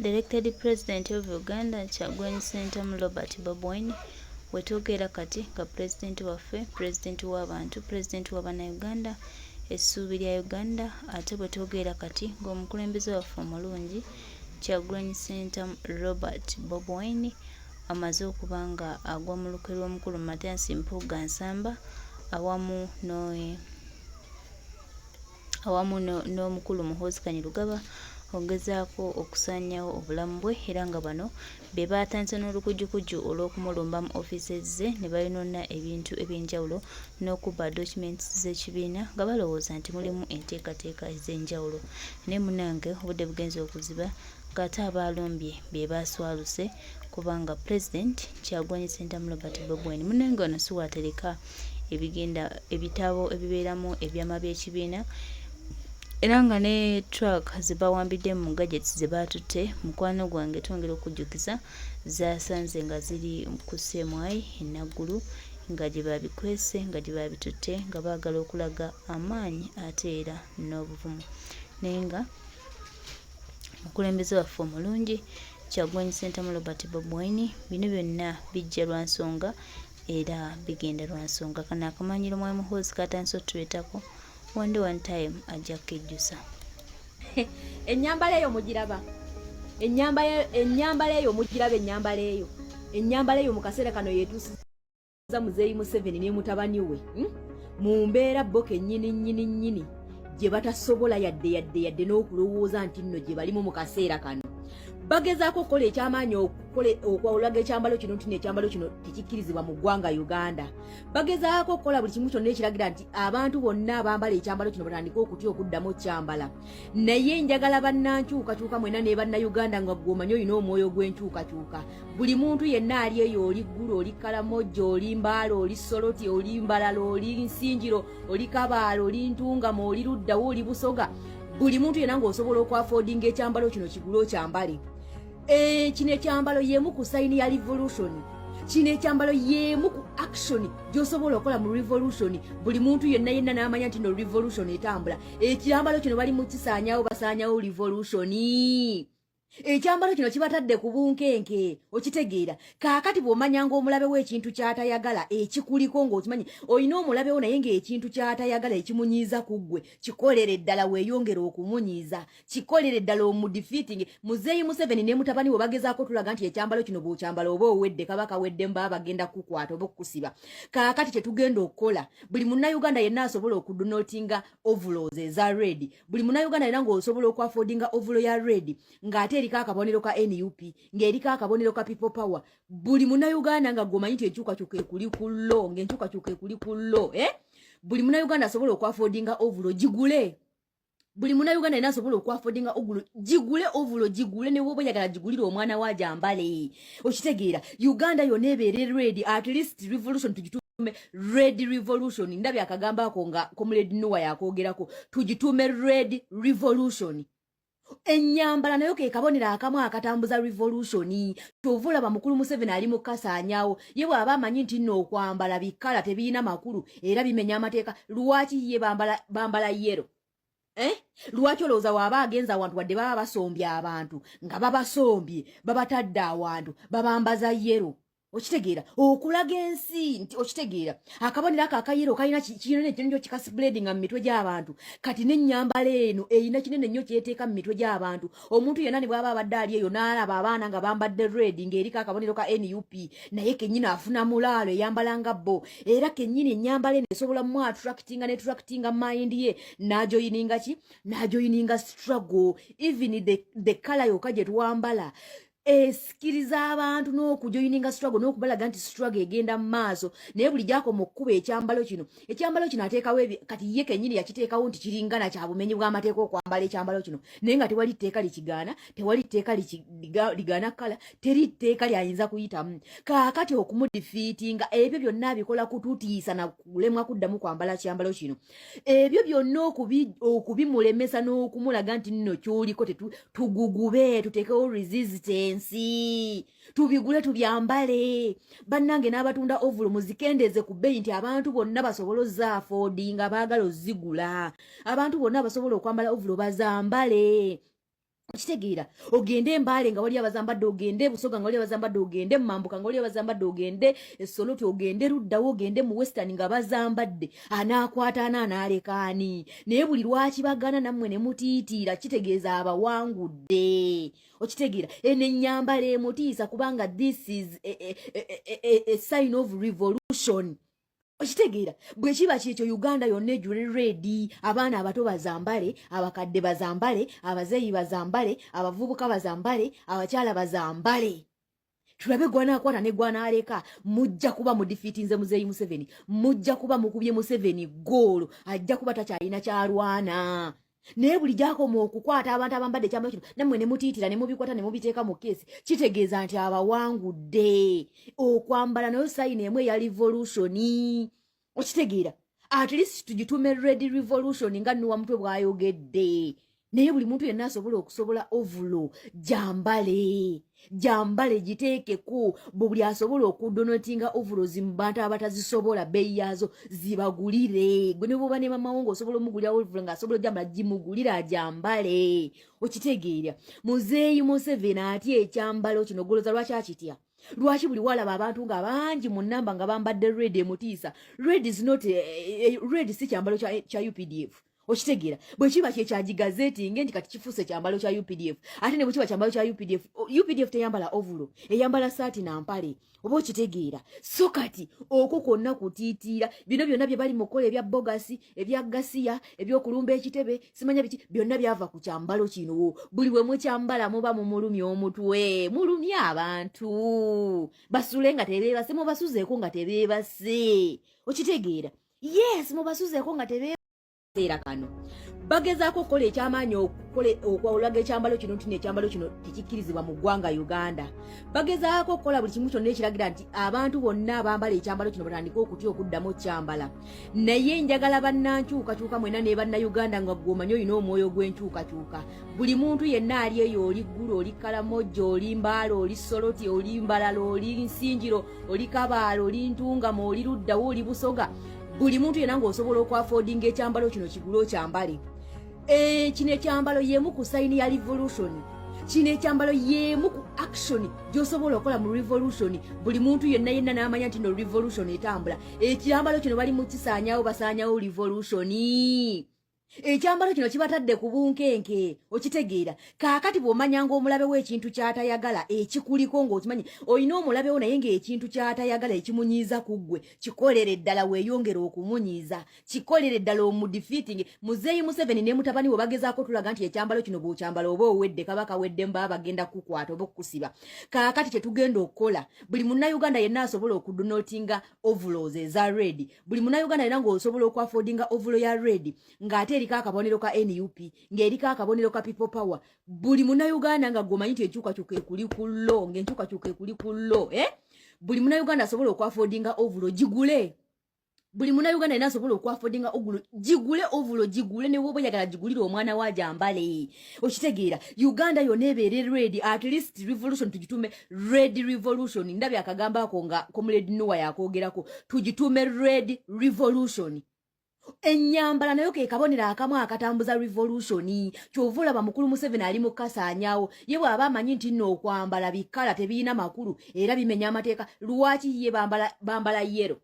elected president of Uganda Kyagulanyi Ssentamu Robert Bobi Wine wetwogera kati nga president waffe, president w'abantu, president w'Abannayuganda, essuubi lya Uganda, ate bwetwogera kati ng'omukulembeze waffe omulungi Kyagulanyi Ssentamu Robert Bobi Wine amaze okuba nga agwa mu lukwe lw'omukulu Mathias Mpuuga Nsamba awamu n'omukulu Muhoozi Kainerugaba ogezaako okusaanyawo obulamu bwe era nga bano be baatanze n'olukujjukujju olw'okumulumba mu ofiisi ze ne bayonoona ebintu eby'enjawulo n'okubba documents z'ekibiina nga balowooza nti mulimu enteekateeka ez'enjawulo. Naye munnange obudde bugenze okuziba ng'ate abaalumbye be baaswaluse kubanga President Kyagulanyi Ssentamu Robert Bobi Wine munnange wano si waatereka ebitabo ebibeeramu ebyama by'ekibiina era nga ne truck ze bawambidde mu gadgets ze baatutte mukwano gwange twongera okujjukiza zaasanze nga ziri ku Ssemwayi enaggulu nga gye baabikwese nga gye baabitutte nga baagala okulaga amaanyi ate era n'obuvumu. Naye nga omukulembeze waffe omulungi Kyagulanyi Ssentamu Robert Bobi Wine bino byonna bijja lwa nsonga era bigenda lwa nsonga. Kano akamanyiiro Mwami Muhoozi katandise otuleetako one time ajja kejjusa. Ennyambala eyo mugiraba. Ennyambala eyo mu kaseera kano yeetuusiza Muzeeyi Museveni ne mutabani we mu mbeera bo kennyini gye batasobola yadde n'okulowooza nti nno gye balimu mu kaseera kano. Bagezaako okukola ekyamaanyi okwawulaga ekyambalo kino nti n'ekyambalo kino tekikkirizibwa mu ggwanga Uganda. Bagezaako okukola buli kimu kyonna ekiragira nti abantu bonna abambala ekyambalo kino batandike okutya okuddamu okyambala. Naye njagala bannankyukakyuka mwena ne bannayuganda nga gw'omanyi olina omwoyo gw'enkyukakyuka. Buli muntu yenna ali eyo, oli ggulu, oli kalamojjo, oli mbaala, oli soloti, oli mbalala, oli nsinjiro, oli kabaala, oli ntungamo, oli luddawo, oli busoga. Buli muntu yenna ng'osobola okwafoodinga ekyambalo kino kigule okyambale. Kino ekyambalo y'emu ku sayini ya revolution. Kino ekyambalo y'emu ku action gy'osobola okukola mu revolution. Buli muntu yenna n'amanya nti no revolution etambula. Ekyambalo kino bali mu kisaanyawo basaanyawo revolution. Ekyambalo kino kibatadde ku bunkenke okitegeera. Kaakati bw'omanya ng'omulabe w'ekintu ky'atayagala ekikuliko ng'okimanyi olina omulabe wo naye ng'ekintu ky'atayagala ekimunyiiza ku ggwe kikolere ddala weeyongera okumunyiiza, kikolere ddala omudifeating. Muzeeyi Museveni ne mutabani we bagezaako tulaga nti ekyambalo kino bw'okyambala oba owedde kabaka wedde mba bagenda kukwata oba okukusiba. Kaakati kye tugenda okukola buli munnayuganda yenna asobola okudonotinga overalls eza red. Buli munnayuganda yenna ng'osobola okwafoodinga overall ya red ng'ate eriko akabonero ka NUP ng'eriko akabonero ka People Power. Buli munnayuganda nga gw'omanyi nti enkyukakyuka ekuli ku lo ng'enkyukakyuka ekuli ku lo buli munnayuganda asobola okwafoodinga ovulo gigule. Buli munnayuganda yenna asobola okwafoodinga ovulo gigule ne woba oyagala gigulire omwana wa jambale okitegeera. Uganda yonna ebeere red, at least revolution tugitume red revolution. Ndabye akagamba ako nga Comrade Noah yakoogerako, tugitume red revolution. Ennyambala nayo ke kabonera akamu akatambuza revolution. Tovula ba mukulu Museveni ali mu kasaanyawo ye bw'aba amanyi nti nno okwambala bikala tebiina makulu era bimenya amateeka. Lwaki ye bambala yero? Lwaki olowooza waaba agenza awantu wadde baba basombye abantu nga babasombye babatadde awantu babambaza yero okitegeera okulaga ensi nti okitegeera akabonera ako akayero kalina kinene nnyo kikaspreadinga mu mitwe gy'abantu. Kati n'ennyambala eno erina kinene nnyo kyeteeka mu mitwe gy'abantu. Omuntu yenna ne bw'aba abadde ali eyo n'alaba abaana nga bambadde red ng'eriko akabonero ka NUP naye kennyini afuna mulaalo eyambala nga bo era kennyini ennyambala eno esobola mu attractinga mind ye n'ajoyininga struggle. Even the color yokka gye twambala esikiriza abantu n'okujoyininga struggle n'okubalaga nti struggle egenda mu maaso. Naye buli gyako mu kkuba ekyambalo kino ateekawo kati ye kennyini yakiteekawo nti kiringana kya bumenyi bw'amateeka okwambala ekyambalo kino naye nga tewali tteeka likigaana, tewali tteeka ligaana kala, teri tteeka lyayinza kuyitamu. Kaakati okumudifeatinga ebyo byonna abikola kututiisa na kulemwa kuddamu kwambala kyambalo kino. Ebyo byonna okubimulemesa n'okumulaga nti nno ky'oliko tugugube tuteekewo resistance. Tubigule tubyambale. Bannange n'abatunda ovulo muzikendeze ku bbeeyi nti abantu bonna basobola ozaafodinga baagala ozigula. Abantu bonna basobola okwambala ovulo bazambale. okitegeera ogende Mbale nga wali abazambadde ogende Busoga nga wali abazambadde ogende Mambuka nga wali abazambadde ogende Soloti ogende Ruddawo ogende mu Western nga bazambadde anaakwatana anaalekaani naye buli lwaki bagana nammwe ne mutiitiira kitegeeza abawangudde okitegeera eno ennyambala emutiisa kubanga this is a sign of revolution okitegeera bwe kiba kyekyo Uganda yonna ejjule ready abaana abato bazambale abakadde bazambale abazeeyi bazambale abavubuka bazambale abakyala bazambale tulabe gwanaakwata ne gwanaaleka mujja kuba mu defeatinze Muzeeyi Museveni mujja kuba mukubye Museveni goolo ajja kuba takyalina kyalwana naye buli gyakoma okukwata abantu abambadde ekyambalo kino nammwe ne mutiitira ne mubikwata ne mubiteeka mu keesi kitegeeza nti abawangudde okwambala nayo sayini emu eya revolutioni okitegeera at least tugitume red revolution nga nnuwa mutwe bw'ayogedde naye buli muntu yenna asobola okusobola ovulo jambale giteekeko buli asobola okudonatinga ovulozi mu bantu abatazisobola bbeeyi yaazo zibagulire gwe ne bwoba ne mama wo ng'osobola omugulira ovulo ng'asobola jambala gimugulira ajambale okitegeera Muzeeyi Museveni atya ekyambalo kino goloza lwaki akitya lwaki buli walaba abantu nga bangi mu nnamba nga bambadde red emutiisa red si kyambalo kya UPDF okitegeera bwe kiba kyekyagigazetinge nti kati kifuuse kyambalo kya UPDF ate ne bwe kiba kyambalo kya UPDF teyambala ovulo eyambala saati na mpale oba okitegeera so kati okwo kwonna kutiitiira bino byonna bye bali mu kukola ebya bogasi ebya gasiya ebyokulumba ekitebe simanya biki byonna byava ku kyambalo kino buli bwe mukyambala muba mumulumya omutwe mulumya abantu basule nga tebeebase mubasuzeeko nga tebeebase okitegeera yes mubasuzeeko nga tebeebase era kano bagezaako okukola ekyamaanyi okwawulaga ekyambalo kino nti n'ekyambalo kino tekikkirizibwa mu ggwanga Uganda bagezaako okukola buli kimu kyonna ekiragira nti abantu bonna abambala ekyambalo kino batandika okutya okuddamu kyambala naye njagala bannankyukakyuka mwena ne bannayuganda nga gw'omanyi olina omwoyo gw'enkyukakyuka buli muntu yenna ali eyo oli ggulu oli kalamojja oli mbaala oli soloti oli mbalala oli nsinjiro oli kabaala oli ntungama oli Ruddawo oli Busoga buli muntu yenna ng'osobola okwafoodinga ekyambalo kino kigule okyambale kino ekyambalo yemu ku sayini ya revolution kino ekyambalo yemu ku action gy'osobola okukola mu revolution buli muntu yenna n'amanya nti no revolution etambula ekyambalo kino bali mu kisaanyawo basaanyawo revolution ekyambalo kino kibatadde ku bunkenke okitegeera kaakati bw'omanya ng'omulabe w'ekintu ky'atayagala ekikuliko ng'okimanyi olina omulabe wo naye ng'ekintu ky'atayagala ekimunyiiza ku ggwe kikolere ddala weeyongera okumunyiiza kikolere ddala omudifeating Muzeeyi Museveni ne mutabani we bagezaako tulaga nti ekyambalo kino bw'okyambala oba owedde kabaka wedde mbaba bagenda kukukwata oba okukusiba kaakati kye tugenda okukola buli munnayuganda yenna asobola okudonatinga ovulos eza red buli munnayuganda yenna ng'osobola okwafoodinga ovulo ya red ng'ate eriko akabonero ka NUP ng'eriko akabonero ka People Power buli munnayuganda nga gw'omanyi nti enkyukakyuka ekuli ku lo ng'enkyukakyuka ekuli ku lo buli munnayuganda asobola okwafoodinga ovulo gigule buli munnayuganda yenna asobola okwafoodinga ovulo gigule ne bwoba oyagala gigulire omwana wa jambale okitegeera Uganda yonna ebeere red at least revolution tugitume red revolution ndabye akagamba ako nga Comrade Noah yakoogerako tugitume red revolution ennyambala nayo ke kabonera akamu akatambuza revolution kyova olaba mukulu Museveni ali mu kasaanyawo ye bw'aba amanyi nti nno okwambala bikala tebiina makulu era bimenya amateeka lwaki ye bambala yero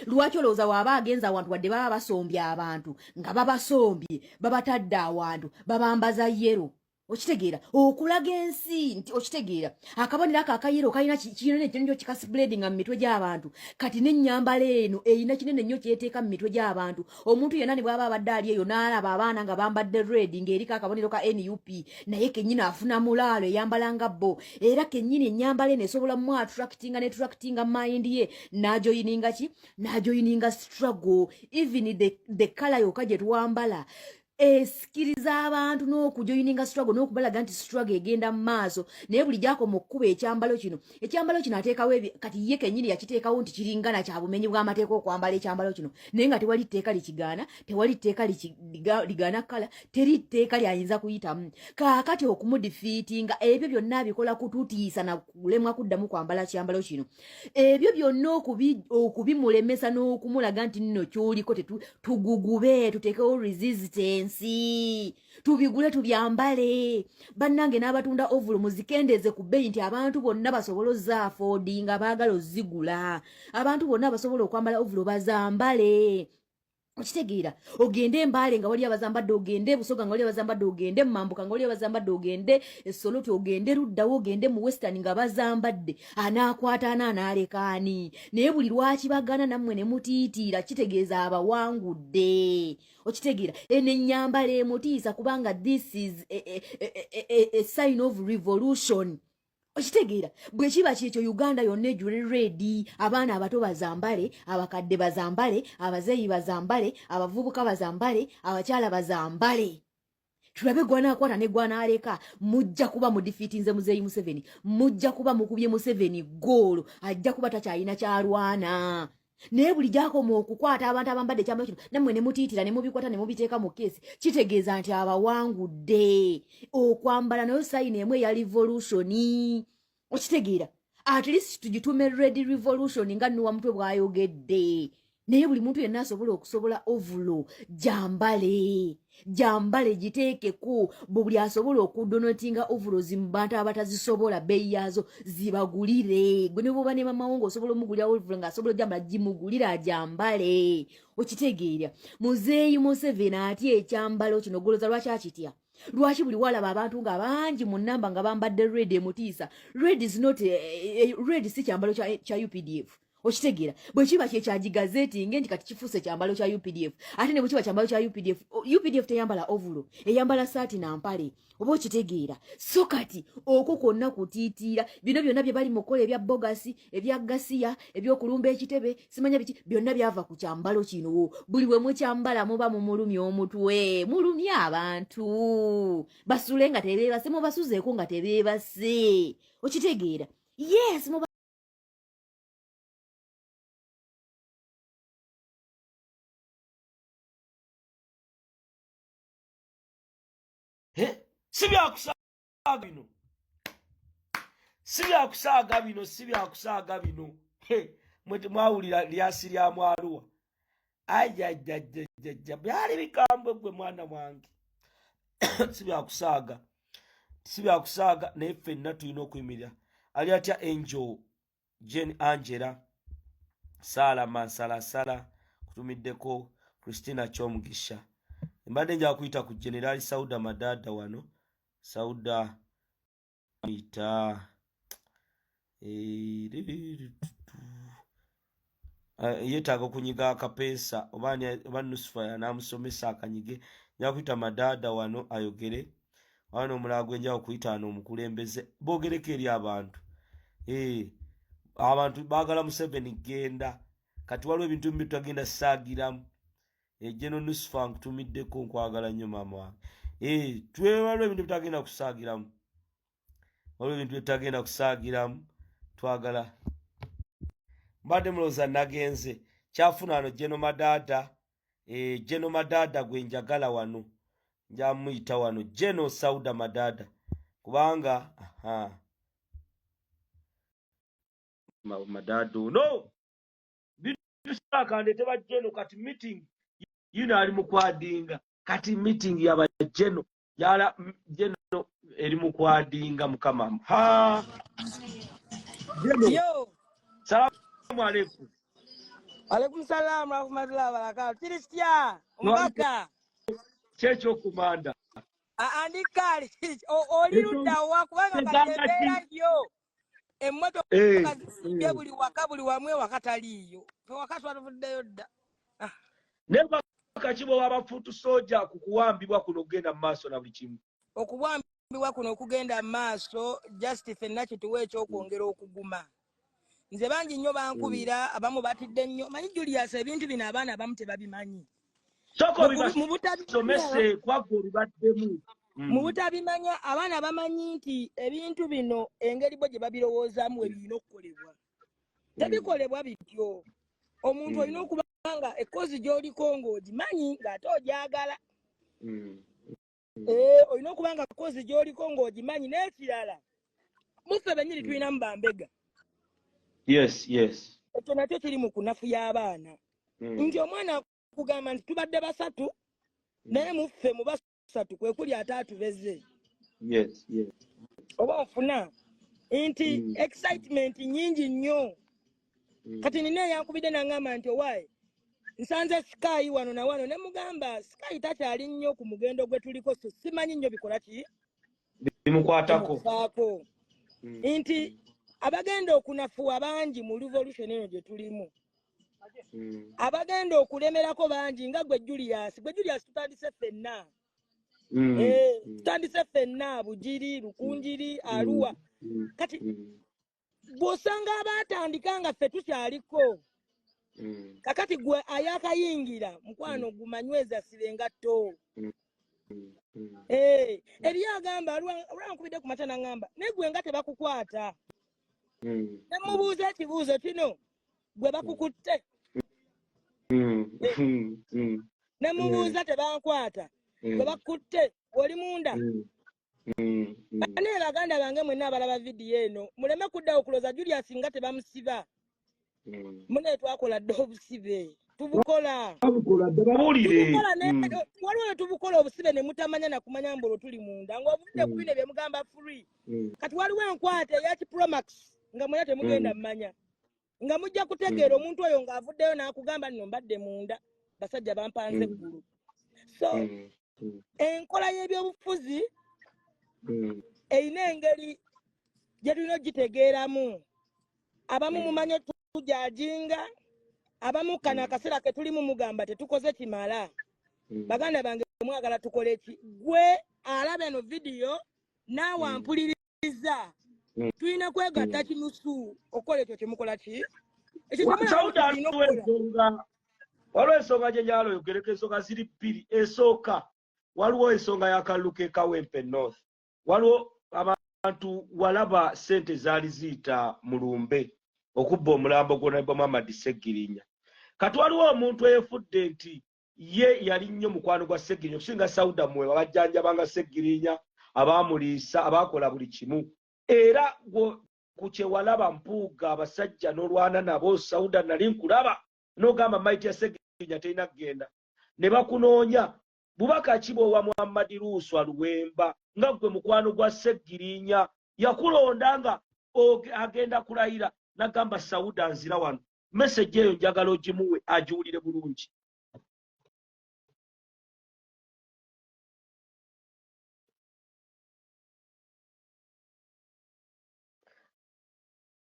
lwaki olowooza waaba agenza awantu wadde baba basombye abantu nga babasombye babatadde awantu babambaza yero okitegeera okulaga ensi nti okitegeera akabonero ako akayero kalina kinene nnyo kikasibledinga mu mitwe gy'abantu kati n'ennyambala eno erina kinene nnyo kyeteeka mu mitwe gy'abantu omuntu yenna ne bw'aba abadde ali eyo n'alaba abaana nga bambadde red ng'eriko akabonero ka NUP naye kennyini afuna mulaalo eyambala nga bo era kennyini ennyambala eno esobola mu attractinga nettractinga mind ye n'ajoyininga ki n'ajoyininga struggle even the color yokka gye twambala esikiriza abantu n'okujoyininga struggle n'okubalaga nti struggle egenda mu maaso naye buli gyakoma okkuba ekyambalo kino ateekawo kati ye kennyini yakiteekawo nti kiringana kya bumenyi bw'amateeka okwambala ekyambalo kino naye nga tewali tteeka likigaana tewali tteeka ligaana kala teri tteeka lyayinza kuyitamu kaakati okumudifiitinga ebyo byonna abikola kututiisa na kulemwa kuddamu kwambala kyambalo kino ebyo byonna okubimulemesa n'okumulaga nti nno ky'oliko tugugube tuteekewo resistance wansi tubigule tubyambale bannange n'abatunda ovulo muzikendeze ku bbeeyi nti abantu bonna basobola ozaafodinga baagala ozigula abantu bonna basobola okwambala ovulo bazambale okitegeera ogende Mbale nga wali abazambadde ogende Busoga nga wali abazambadde ogende Mambuka nga wali abazambadde ogende Soloti ogende Ruddawo ogende mu Western nga bazambadde anaakwata anaalekaani naye buli lwaki bagana nammwe ne mutiitiira kitegeeza abawangudde okitegeera ene nnyambala emutiisa kubanga this is a sign of revolution okitegeera bwe kiba kyekyo Uganda yonna ejjule ready abaana abato bazambale abakadde bazambale abazeeyi bazambale abavubuka bazambale abakyala bazambale tulabe gwanaakwata ne gwanaaleka mujja kuba mu defeatinze Muzeeyi Museveni mujja kuba mukubye Museveni goolo ajja kuba takyalina kyalwana naye buli gyakoma okukwata abantu abambadde ekyambalo kino nammwe ne mutiitira ne mubikwata ne mubiteeka mu keesi kitegeeza nti abawangudde okwambala nayo sayini emu eya revolutioni okitegeera at least tugitume red revolution nga nnuwa mutwe bwayogedde naye buli muntu yenna asobola okusobola ovulo jambale giteekeko buli asobola okudonatinga ovulo zimbantu abatazisobola bbeeyi yazo zibagulire gwe ne bwoba ne mamawo ng'osobola omugulira ovulo ng'asobola ojambala gimugulire ajambale okitegeera Muzeeyi Museveni atya ekyambalo kino goloza lwaki akitya lwaki buli walaba abantu nga bangi mu nnamba nga bambadde red emutiisa red is not red si kyambalo kya UPDF okitegeera bwe kiba kyekyagigazeeti nge nti kati kifuuse kyambalo kya UPDF ate ne bwe kiba kyambalo kya UPDF teyambala ovulo eyambala saati na mpale oba okitegeera so kati okwo kwonna kutiitiira bino byonna bye bali mu kukola ebya bogasi ebya gasiya ebyokulumba ekitebe simanya biki byonna byava ku kyambalo kino buli we mukyambala muba mumulumya omutwe mulumya abantu basule nga tebeebase mubasuzeeko nga tebeebase okitegeera yes sibyakusaaga bino mwawulira lyasi lya Mwaluwa ajajajajja byali bikambwe gwe mwana wange sibyakusaaga naye ffenna tulina okuyimirira ali atya Angel Jane Angela Sala Mansalasala kutumiddeko Christina Kyomugisha mbadde nja kuyita ku General Sauda Madada wano Sauda ita yetaaga okunyiga akapeesa oba Nusufa namusomesa akanyige nja kuyita Madada wano ayogere wano omulala gwenja okuyita wano omukulembeze boogereko eri abantu abantu baagala Museveni genda kati waliwo ebintu bimbi tutagenda saagiramu Jeno Nusufa nkutumiddeko nkwagala nnyo maama wange waliwo ebintu bitagenda kusaagiramu twagala mbadde mulowooza nagenze kyafuna wano Jeno Madada gwe njagala wano nja muyita wano Jeno Sauda Madada kubanga Madada no bitusakandete ba Jeno kati meeting ali mukwadinga kati meeting yaba Jeno yala Jeno eri mukwadinga mukama Yo salamu alaykum. Alaikum salam rahmatullahi wa barakatuh. Kiristya mbaka Checho kumanda andikali oli ludda wakubanga katembera yo emmoto kazibye buli waka buli wamwe wakataliyo fe wakatwa tuvuddeyo dda neba kachibo wabafutu soja kukuwambibwa kuno genda maaso na buli kimu okuwambibwa kuno okugenda maaso just fenna kituwe ekyokwongera okuguma nze bangi nnyo bankubira abamu batidde nnyo manyi Julius ebintu bino abaana abamu tebabimanyi mu butabimanya abaana bamanyi nti ebintu bino engeri bo gye babirowoozaamu ebirina okukolebwa tebikolebwa bityo omuntu olina okuba nga ekkozi gy'oliko ng'ogimanyi ng'ate ogyagala olina okuba nga ekkozi gy'oliko ng'ogimanyi n'ekirala muffe bennyini tulinamu bambega ekyo nakyo kiri mu kunafu y'abaana nti omwana kugamba nti tubadde basatu naye muffe mu basatu kwe kuli ataatu beze Yes. oba ofuna nti excitement nyingi nnyo kati nina yankubidde nangamba nti owaaye nsanze Sky wano na wano ne mugamba Sky takyali nnyo ku mugendo gwe tuliko so simanyi nnyo bikola ki bimukwatako nti abagenda okunafuwa bangi mu revolution eno gye tulimu abagenda okulemerako bangi nga gwe Julius tutandise ffenna tutandise ffenna Bugiri Lukunjiri Arua kati bw'osanga abatandika nga ffe tukyaliko kakati gwe ayakayingira mukwano gumanyweza sirengatto eriyo agamba olwankubidde ku mata nangamba naye gwe nga tebakukwata ne mubuuza ekibuuzo kino gwe bakukutte ne mubuuza tebankwata gwe bakutte oli munda naye baganda bange mwenna abalaba vidiyo eno muleme kudda okuloza Julius nga tebamusiba mune twakola dde obusibe tubukola waliwo tubukola obusibe ne mutamanya nakumanya mbolo tuli munda ng'obudde ku bino bye mugamba free kati waliwo enkwata eya Kipromax nga mwena temugenda mmanya nga mujja kutegeera omuntu oyo ng'avuddeyo n'akugamba nno mbadde munda basajja bampanze eggulu so enkola y'ebyobufuzi eyina engeri gye tulina ogitegeeramu abamu mumanye tujajinga abamu kana akaseera ke tulimu mugamba tetukoze kimala baganda bange mwagala tukole ki gwe alaba eno vidiyo naawe ampuliriza tulina kwegatta kinusu okola ekyo kyemukola ki waliwo ensonga gye njala oyogereko ensonga ziri bbiri esooka waliwo ensonga ya Kaluluka Kawempe North waliwo abantu walaba sente zaali ziyita mulumbe okubba omulambo gwona Muhammad Segirinya kati waliwo omuntu eyefudde nti ye yali nnyo mukwano gwa Segirinya okusinga Sauda Mwewa abajjanjabanga Segirinya abaamuliisa abaakola buli kimu era ku kyewalaba Mpuuga abasajja n'olwana nabo Sauda nali nkulaba n'ogamba maiti ya Segirinya terina kgenda ne bakunoonya bubaka ki bw'owa Muhammad Luswa Luwemba nga gwe mukwano gwa Segirinya yakulonda nga agenda kulayira nagamba Sauda nzira wano message eyo njagala ogimuwe agiwulire bulungi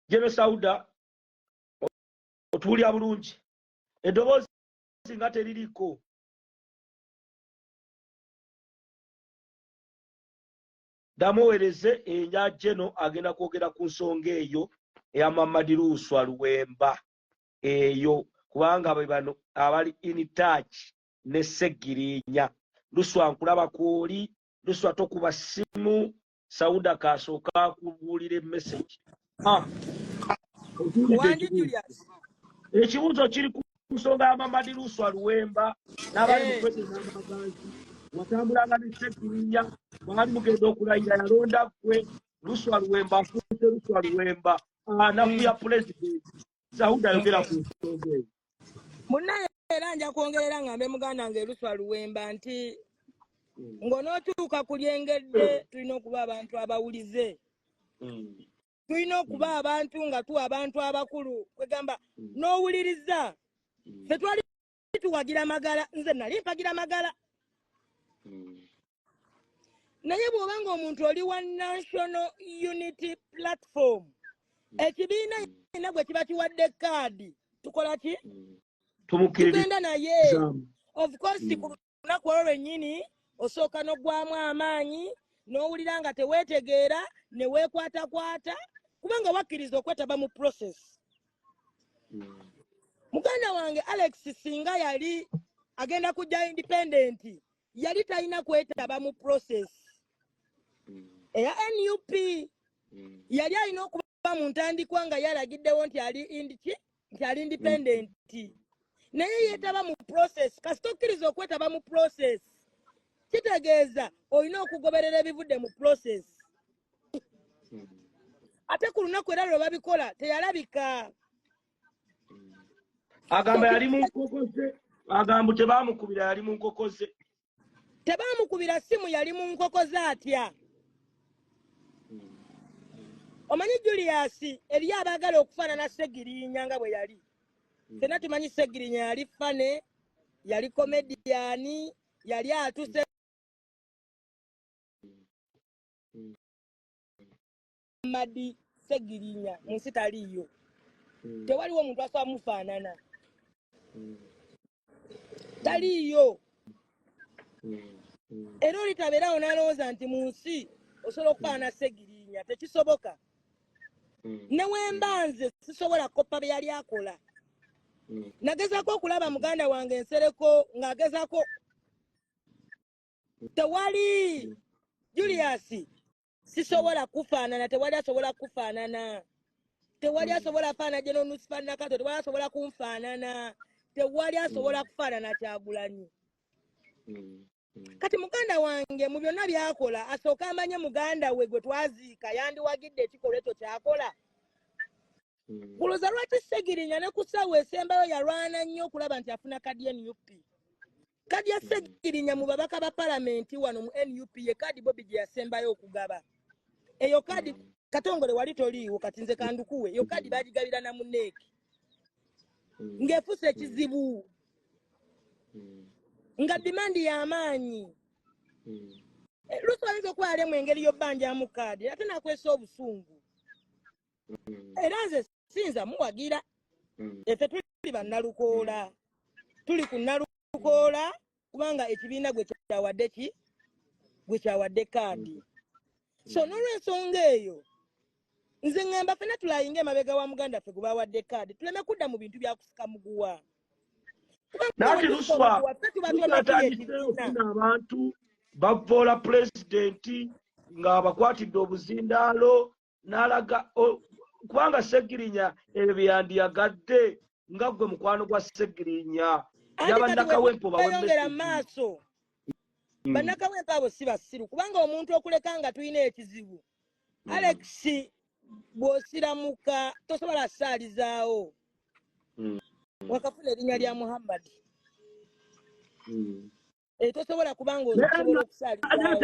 Jeno Sauda otuwulira bulungi eddoboozi nga teririko damuwereze enya Jeno agenda kwogera ku nsonga eyo eya Muhammad Luswa Luwemba eyo kubanga bano abali in touch ne Segirinya Luswa nkulaba kwoli Luswa tokuba simu Sauda kasooka kubuulira message ekibuuzo kiri ku nsonga ya Muhammad Luswa Luwemba n'abali mu kwetezaamaganzi watambulanga ne Segirinya mwali mugenda okulayira yalonda gwe Luswa Luwemba afuuse Luswa Luwemba anafu ya president Sauda ayogera ku nsonga eyo munnaye era nja kwongerera ngambe muganda nge Luswa Luwemba nti ng'onootuuka ku lyengedde tulina okuba abantu abawulize tulina okuba abantu nga tuwa abantu abakulu kwegamba n'owuliriza ffe twali tuwagira magala nze nali mpagira magala naye bw'oba ng'omuntu oli wa National Unity Platform ekibiina ina gwe kiba kiwadde kaadi tukola ki tugenda naye of course ku lunaku olwo lwennyini osooka n'oggwamu amaanyi n'owulira nga teweetegeera ne weekwatakwata kubanga wakkiriza okwetaba mu process muganda wange Alex singa yali agenda kujja independent yali talina kwetaba mu process eya NUP yali alina okuba mu ntandikwa nga yalagiddewo nti ali independent naye yeetaba mu process kasita okkiriza okwetaba mu process kitegeeza olina okugoberera ebivudde mu process ate ku lunaku era lwe babikola teyalabika agamba yali mu nkokoze agamba tebamukubira yali mu nkokoze tebamukubira simu yali mu nkoko zaatya. Omanyi Julius eriyo abaagala okufaanana Ssegiriinya nga bwe yali. Ffenna tumanyi Ssegiriinya yali fane, yali komediyani, yali atuse Madi Ssegiriinya mu nsi taliiyo. Tewaliwo omuntu asobola mufaanana. Taliiyo. Era olitabeerawo n'alowooza nti mu nsi osobola okufaanana Ssegiriinya, tekisoboka. Newembanze sisobola koppa bye yali akola. Nagezaako okulaba muganda wange Nsereko ng'agezaako. Tewali Julius sisobola kufaanana, tewali asobola kufaanana. Tewali asobola faanana General Nusifa Nakato, tewali asobola kunfaanana. Tewali asobola kufaanana Kyagulanyi. Kati muganda wange mu byonna byakola asooka amanye muganda we gwe twaziika yandiwagidde ekikolwa ekyo kyakola. Kulooza lwaki Ssegiriinya ne ku ssaawa esembayo yalwana nnyo okulaba nti afuna kadi ya NUP. Kadi ya Ssegiriinya mu babaka ba palamenti wano mu NUP ye kadi Bobi gye yasembayo okugaba. Eyo kadi Katongole wali toliiwo kati nze kandukuwe. Eyo kadi baagigabira na munneeki. Ng'efuuse ekizibu. Nga dimandi y'amaanyi. Luusi oyinza okuba ali mu engeri y'obbanjamu kaadi ate nakwesa obusungu. Era nze sinza muwagira. Effe tuli bannalukoola. Tuli ku nnalukoola kubanga ekibiina gwe kyawadde ki? Gwe kyawadde kaadi. So n'olw'ensonga eyo nze ngamba ffenna tulayinga emabega wa muganda ffe gwe bawadde kaadi tuleme kudda mu bintu bya kusika muguwa. Nati Luswa atandise okufuna abantu bavoola pulezidenti ng'abakwatidde obuzindaalo n'alaga kubanga Ssegiriinya ebyo bye yandiyagadde nga gwe mukwano gwa Ssegiriinya yabannakawempo bayongera maaso. Bannakawempo abo si basiru kubanga omuntu okuleka nga tulina ekizibu. Alex bw'osiramuka tosobola saalizaawo. Wakafuna erinnya lya Muhammad. Tosobola kubanga osobola okusaalizaawo.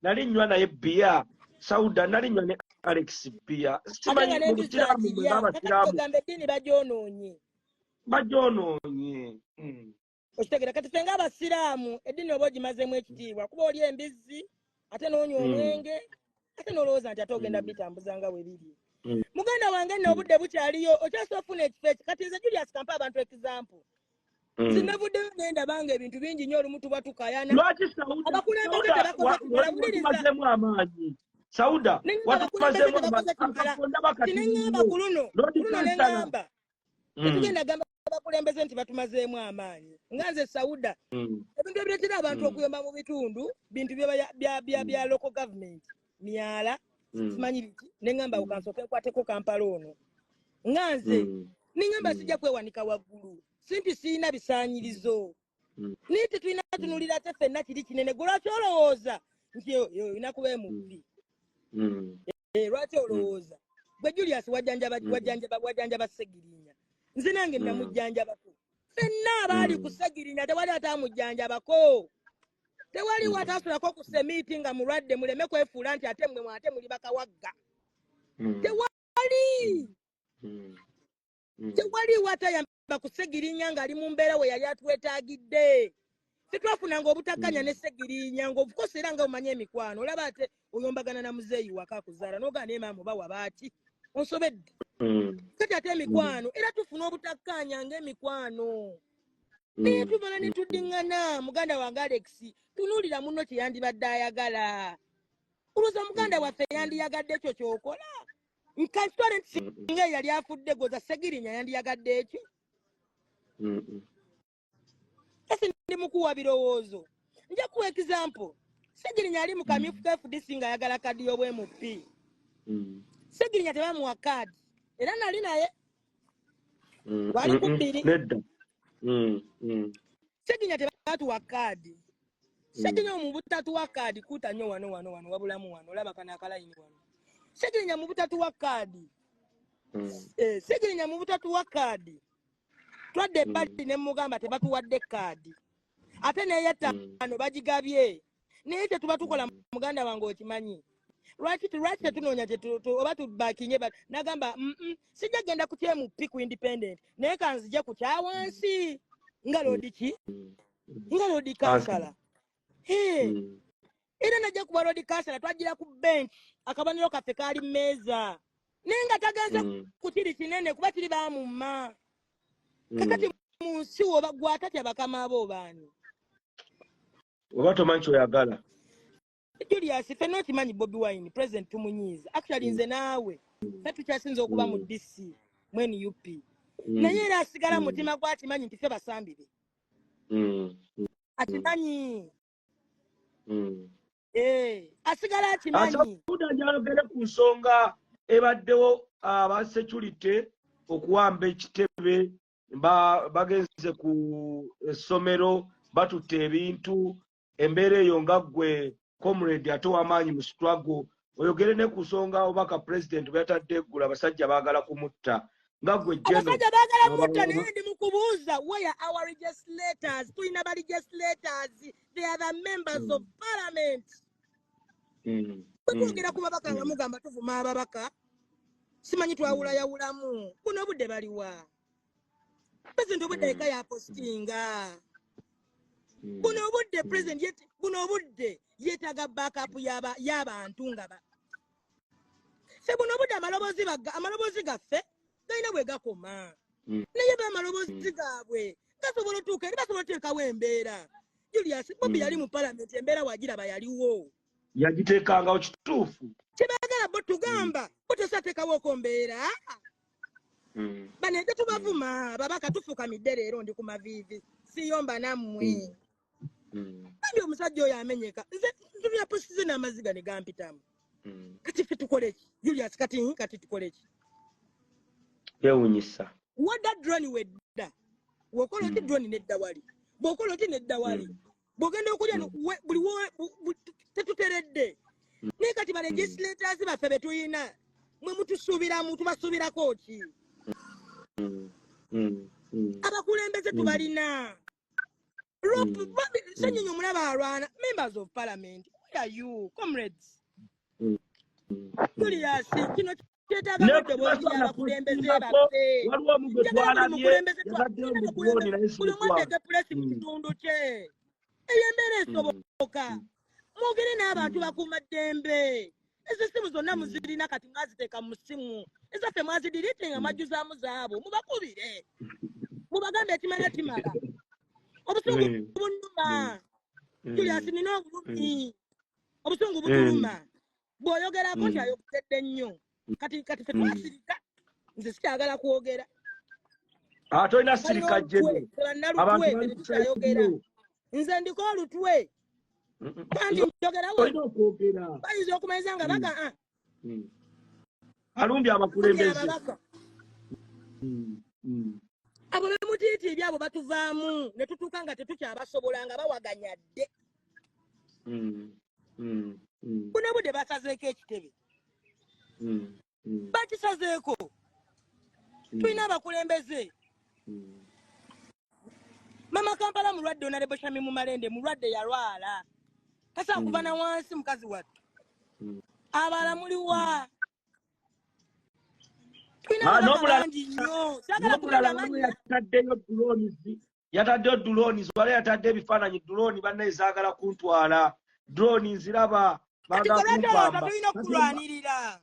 Nalinywa naye bbiya. Sauda nalinywa ne Alex bbiya. Simanyi mu busiraamu mwe b'abasiraamu. Ogamba eddiini bagyonoonye. Bagyonoonye. Okitegera kati ffe ng'abasiraamu eddiini oba ogimazeemu ekitiibwa kuba oli embizzi ate n'onywa omwenge ate n'olowooza nti ate ogenda bitambuza nga bwe biri. Muganda wange nno obudde bukyaliyo okyasobola ofuna ekifo eki kati nze Julius kampa abantu example. Sinavuddeyo ngenda banga ebintu bingi nnyo olumu tuba tukayana. Lwaki abakulembeze tebakozeemu amaanyi? Sauda watumazeemu amaanyi. Neŋŋamba ku luno neŋŋamba. Tetugenda gamba abakulembeze nti batumazeemu amaanyi. Nga nze Sauda ebintu ebireetera abantu okuyomba mu bitundu bintu bya local government. Myala simanyi biki neŋŋamba ukansooka enkwateko Kampala ono. Nga nze neŋŋamba sijja kwewanika waggulu. Simpi siina bisaanyirizo. Naye tetulina tunulira ate ffenna kiri kinene. Gwe lwaki olowooza nti olina kuba emubbi? Lwaki olowooza? Gwe Julius wajjanjaba Ssegiriinya. Nze nange namujjanjabako. Ffenna abaali ku Ssegiriinya tewali ataamujjanjabako. Tewali wataasulako ku semiiti nga mulwadde muleme kwefuula nti ate mmwe ate muli bakawagga. Tewali. Tewali watayamba ku Ssegiriinya ng'ali mu mbeera we yali atwetaagidde. Tetwafunanga obutakkanya ne Ssegiriinya ng'obukosa era nga omanye emikwano. Olaba ate oyombagana na muzeeyi waka akuzaala n'ogaa ne maama oba wabaaki. Onsobedde. Kati ate emikwano era tufuna obutakkanya ng'emikwano. Naye tubala ne tuddiŋŋana muganda wange Alex tunuulira munno kye yandibadde ayagala. Olowooza muganda waffe yandiyagadde ekyo ky'okola? Nkatwale nti singa yali afudde goza Ssegiriinya yandiyagadde ekyo? Ese ndi mukuwa birowoozo. Nja kuwa example. Ssegiriinya ali mu kamyufu ka FDC ng'ayagala kadi y'obwemupi. Ssegiriinya tebamuwa kaadi. Era nali naye. Wali ku bbiri. Ssegiriinya tebatuwa kaadi. Ssegiriinya mu butatuwa kaadi kuuta nnyo wano wabulamu wano. Olaba kana akalayini wano. Ssegiriinya mu butatuwa kaadi. Ssegiriinya mu butatuwa kaadi. Twadde ebbali ne mugamba tebatuwadde kaadi. ate n'ey'ettaano bagigabye naye tetuba tukola muganda wange okimanyi lwaki tetunoonya oba tubakinye nagamba sijja genda ku TMP ku independent naye kanzije ku kyawansi nga loodi ki nga loodi kansala era najja kuba loodi kansala twagira ku bench akabaniro kaffe kaali mmeeza naye nga tagenze ku kiri kinene kuba kiri baamumma kakati mu nsi woba gwatatya bakama abo baani oba tomanyi kyoyagala Julius fenna okimanyi Bobi Wine president tumunyiiza actually nze naawe ffe tukyasinza okuba mu DC mwenu UP naye era asigala mutima gw'akimanyi nti ffe basambi be akimanyi asigala akimanyi udanjalogere ku nsonga ebaddewo aba security okuwamba ekitebe bagenze ku essomero batutte ebintu embeera eyo nga ggwe comrade ate w'amaanyi mu struggle oyogere ne ku nsonga obaka president bweyatadde eggula abasajja baagala kumutta nga ggwe abasajja baagala mutta naye ndi mu kubuuza where our legislators tulina ba legislators they are the members of parliament twogera ku babaka nga mugamba tuvuma ababaka simanyi twawulayawulamu buno obudde baliwa president obudde eka yapostinga buno obudde president buno obudde yeetaga backup y'abantu nga se buno obudde amaloboozi gaffe galina bwe gakoma naye b'amaloboozi gaabwe gasobola otuuka eri basobola oteekawo embeera Julius Bobi yali mu palamenti embeera wagiraba yaliwo yagiteekangawo kituufu kyebaagala bo tugamba bo tosateekawoko mbeera banenge tubavuma babaka tufukamidde leero ndi ku maviivi siyomba nammwe bandi omusajja oyo amenyeka nze ntunula posize n'amaziga ne gampitamu kati ffe tukole ki Julius kati tukole ki yewunyisa wadda drone wedda wokola oti drone nedda wali bwokola oti nedda wali bwogenda okulya buli tetuteredde naye kati ba legislators baffe be tuyina mwe mutusuubiramu tubasuubirako ki abakulembeze tubalina Senyonyi omulaba alwana members of parliament where are you comrades Julius kino kyetaaga badoboozi y'abakulembeze baffe waliwo omugwe twalabye buli omwe atege pulesi mu kitundu kye eyo embeera esoboka mwogere n'abantu bakuuma ddembe ezo simu zonna muzirina kati mwaziteeka mu simu ezaffe mwazidirite nga mwajjuzaamu zaabo mubakubire mubagambe ekimala kimala obusungu bunnuma Julius nina obulumi obusungu butuluma bw'oyogerako nti ayogedde nnyo kati ffe twasirika nze sikyagala kwogera tolina sirika jene abantu tukyayogera nze ndiko olutwe kandi njogerawo bayinza okumaliza nga baga alumbye abakulembeze abo be mutiitiibya abo batuvaamu ne tutuuka nga tetukyabasobola nga bawaganya dde buno budde basazeeko ekitebe bakisazeeko tulina abakulembeze mama Kampala mulwadde Honorable Shami Mumalende mulwadde yalwala kasa kuva na wansi mukazi wattu abala muliwa yataddeyo drones wala yatadde ebifaananyi drone banna ezaagala kuntwala drone nziraba tulina okulwanirira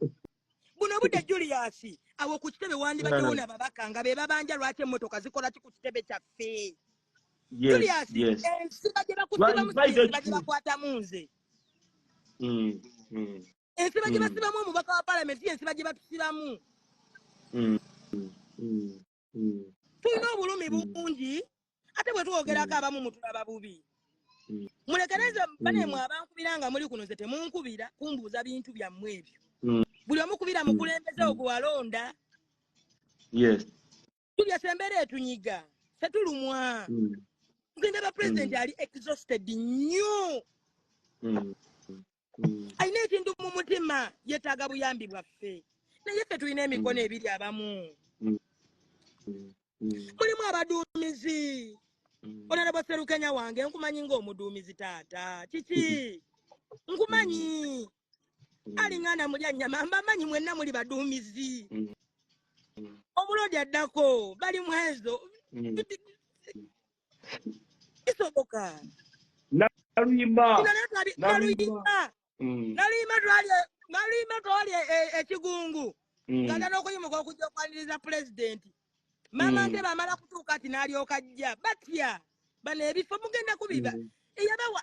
buno budde Julius awo ku kitebe wandibaddewo n'ababaka nga be babanja lwaki emmotoka zikola ki ku kitebe kyaffe Julius ensiba gye bakusibamu ensiba gye bakwatamu nze ensiba gye basibamu omubaka wa palamenti ensiba gye batusibamu tulina obulumi bungi ate bwe twogerako abamu mutulaba bubi mulekereze banemwe abankubira nga muli kuno nze temunkubira kumbuuza bintu byammwe ebyo buli omukubira mukulembeze ogwo walonda Julius embeera etunyiga setulumwa ngenda ba president ali exhausted nnyo alina ekintu mu mutima yeetaaga buyambi bwaffe naye ffe tulina emikono ebiri abamu mulimu abaduumizi Honorable Serukenya wange nkumanyi ng'omuduumizi taata kiki nkumanyi alingana mulya nnyama mbamanyi mwenna muli baduumizi omulodi addako bali mu ezo kisoboka naluyima twali ekigungu nga ndana okuyimuka okujja okwaniriza pulezidenti mama nte bamala kutuuka ati n'alyoka ajja batya bano ebifo mugenda kubiba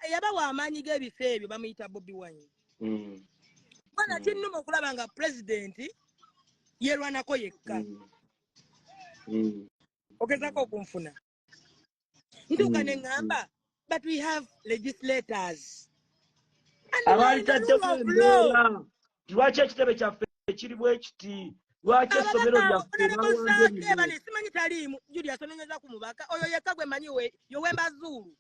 eyabawa amaanyi g'ebifo ebyo bamuyita Bobi Wine bwana kinnuma okulaba nga pulezidenti yerwanako yekka ogezako okunfuna ntuuka ne ŋŋamba but we have legislators lwaki ekitebe kyaffe ekiri bwe kiti lwaki essomero lyaffe simanyi taliimu Julius ononyeza ku mubaka oyo yekka gwe manyi yowembazuulu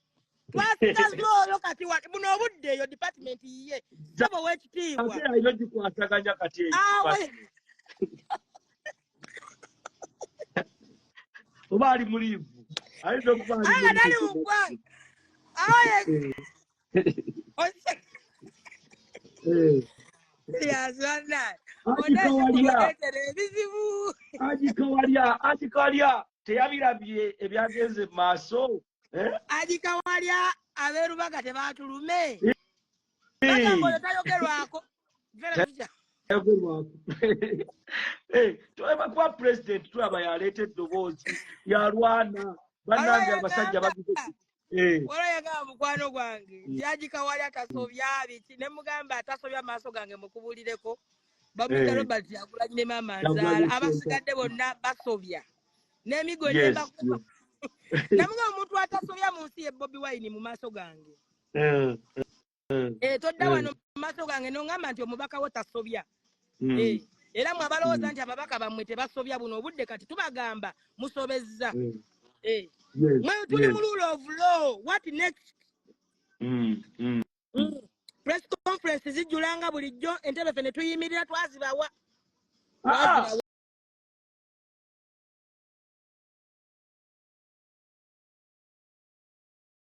twasigaza oyo kati buno obudde eyo department yiye sabo w'ekitiibwa alina gikwasaganya kati oba ali muliivu alina okuba ali mu ggwanga Agikawalya teyabirabye ebyagenze mu maaso agikawalya abeerubaga tebaatulume bagamba oyo tayogerwako kuba pulezidenti tulaba yaleeta eddoboozi yalwana bannange abasajja wala yagamba mukwano gwange nti agikawalya tasobya biki ne mugamba atasobya amaaso gange mukubulireko bamwita Robert Yagulanyi ne Maama Nzaala abasigadde bonna basobya n'emigo nembakuba namugamba omuntu atasobya mu nsi ye Bobi Wine mu maaso gange todda wano mu maaso gange nongamba nti omubaka wo tasobya era mwe abalowooza nti ababaka bammwe tebasobya buno obudde kati tubagamba musobezza mwe tuli mu rule of law what next press conference zijjulanga bulijjo entebe ffe ne tuyimirira twazibawa